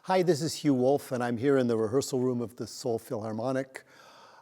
Hi, this is Hugh Wolff, and I'm here in the rehearsal room of the Seoul Philharmonic.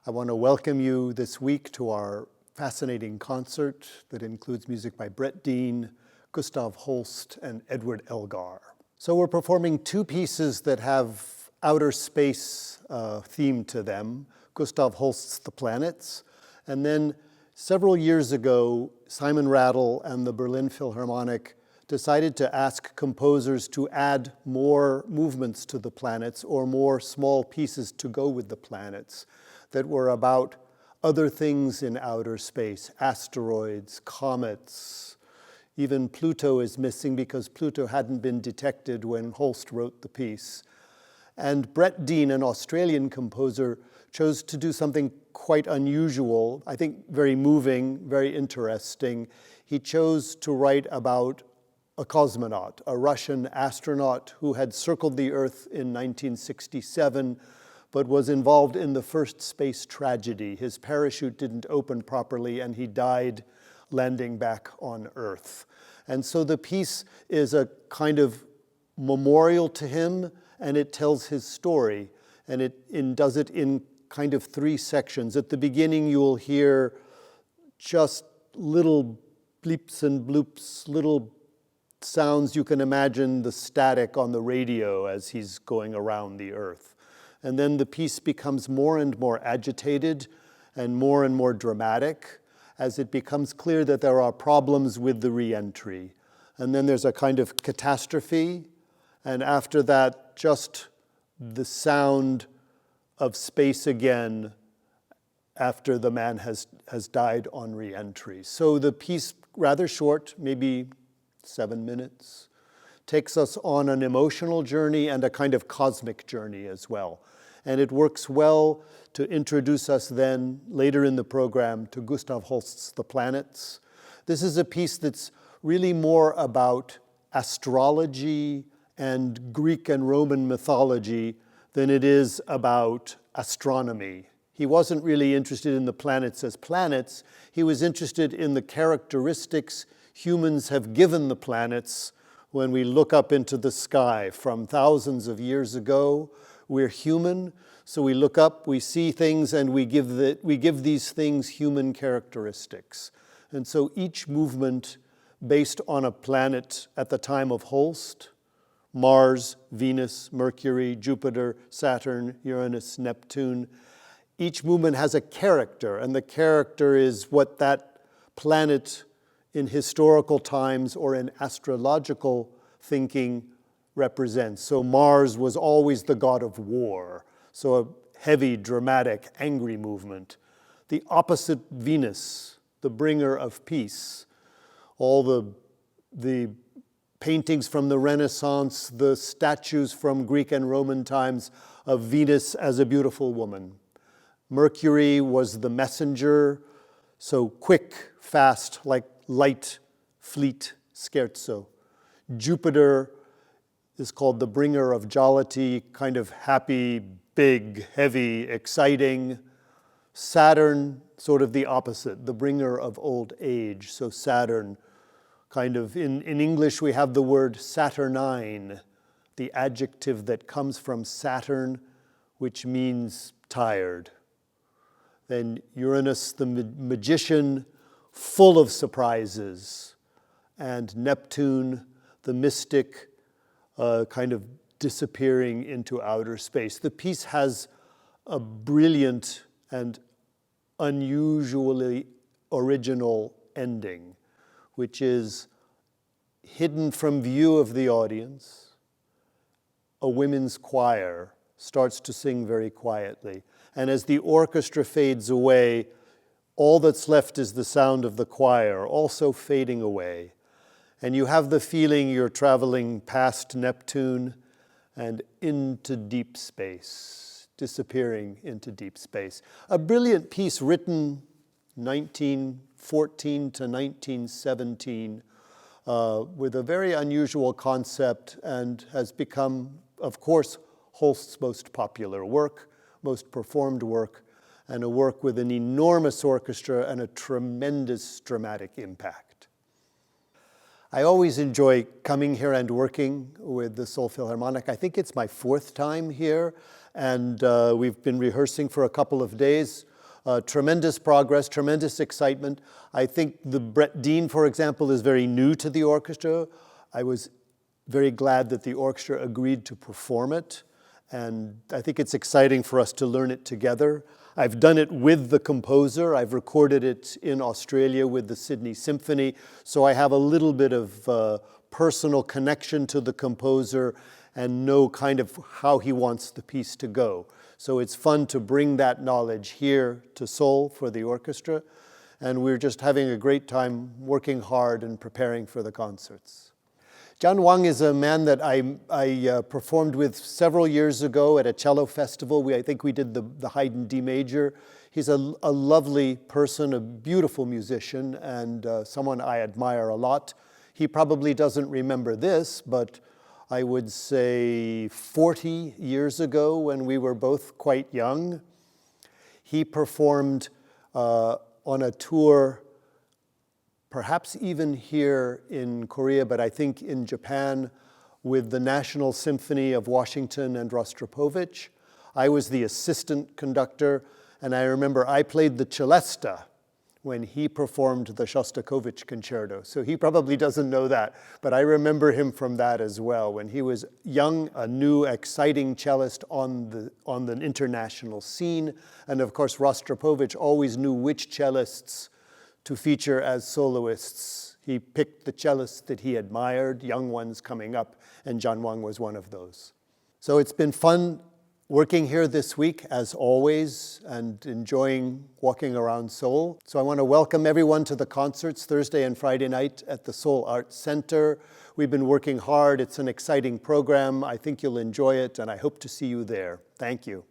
I want to welcome you this week to our fascinating concert that includes music by Brett Dean, Gustav Holst, and Edward Elgar. So we're performing two pieces that have outer space theme to them, Gustav Holst's The Planets, and then several years ago, Simon Rattle and the Berlin Philharmonic decided to ask composers to add more movements to the planets or more small pieces to go with the planets that were about other things in outer space, asteroids, comets. Even Pluto is missing because Pluto hadn't been detected when Holst wrote the piece. And Brett Dean, an Australian composer, chose to do something quite unusual, I think very moving, very interesting. He chose to write about a cosmonaut, a Russian astronaut who had circled the Earth in 1967, but was involved in the first space tragedy. His parachute didn't open properly, and he died landing back on Earth. And so the piece is a kind of memorial to him, and it tells his story, and it does it in kind of three sections. At the beginning, you'll hear just little bleeps and bloops, little sounds. You can imagine the static on the radio as he's going around the Earth. And then the piece becomes more and more agitated and more dramatic as it becomes clear that there are problems with the re-entry. And then there's a kind of catastrophe, and after that, just the sound of space again after the man has died on re-entry. So the piece, rather short, maybe 7 minutes, takes us on an emotional journey and a kind of cosmic journey as well. And it works well to introduce us then, later in the program, to Gustav Holst's The Planets. This is a piece that's really more about astrology and Greek and Roman mythology than it is about astronomy. He wasn't really interested in the planets as planets. He was interested in the characteristics humans have given the planets when we look up into the sky from thousands of years ago. We're human, so we look up, we see things, and we give these things human characteristics. And so each movement based on a planet at the time of Holst, Mars, Venus, Mercury, Jupiter, Saturn, Uranus, Neptune, each movement has a character, and the character is what that planet in historical times or in astrological thinking represents. So Mars was always the god of war, so a heavy, dramatic, angry movement. The opposite, Venus, the bringer of peace. All the paintings from the Renaissance, the statues from Greek and Roman times of Venus as a beautiful woman. Mercury was the messenger, so quick, fast, like light, fleet, scherzo. Jupiter is called the bringer of jollity, kind of happy, big, heavy, exciting. Saturn, sort of the opposite, the bringer of old age. So Saturn, kind of, in English we have the word saturnine, the adjective that comes from Saturn, which means tired. Then Uranus, the magician, full of surprises, and Neptune, the mystic, kind of disappearing into outer space. The piece has a brilliant and unusually original ending, which is hidden from view of the audience. A women's choir starts to sing very quietly, and as the orchestra fades away, all that's left is the sound of the choir, also fading away. And you have the feeling you're traveling past Neptune and into deep space, disappearing into deep space. A brilliant piece written 1914 to 1917 with a very unusual concept, and has become, of course, Holst's most popular work, most performed work, and a work with an enormous orchestra and a tremendous dramatic impact. I always enjoy coming here and working with the Seoul Philharmonic. I think it's my 4th time here, and we've been rehearsing for a couple of days. Tremendous progress, tremendous excitement. I think the Brett Dean, for example, is very new to the orchestra. I was very glad that the orchestra agreed to perform it, and I think it's exciting for us to learn it together. I've done it with the composer. I've recorded it in Australia with the Sydney Symphony, so I have a little bit of personal connection to the composer and know kind of how he wants the piece to go. So it's fun to bring that knowledge here to Seoul for the orchestra, and we're just having a great time working hard and preparing for the concerts. John Wang is a man that I performed with several years ago at a cello festival. I think we did the Haydn D major. He's a lovely person, a beautiful musician, and someone I admire a lot. He probably doesn't remember this, but I would say 40 years ago, when we were both quite young, he performed on a tour, perhaps even here in Korea, but I think in Japan, with the National Symphony of Washington and Rostropovich. I was the assistant conductor, and I remember I played the celesta when he performed the Shostakovich concerto. So he probably doesn't know that, but I remember him from that as well, when he was young, a new, exciting cellist on the international scene. And of course, Rostropovich always knew which cellists to feature as soloists. He picked the cellists that he admired, young ones coming up, and John Wang was one of those. So it's been fun working here this week, as always, and enjoying walking around Seoul. So I want to welcome everyone to the concerts Thursday and Friday night at the Seoul Arts Center. We've been working hard. It's an exciting program. I think you'll enjoy it, and I hope to see you there. Thank you.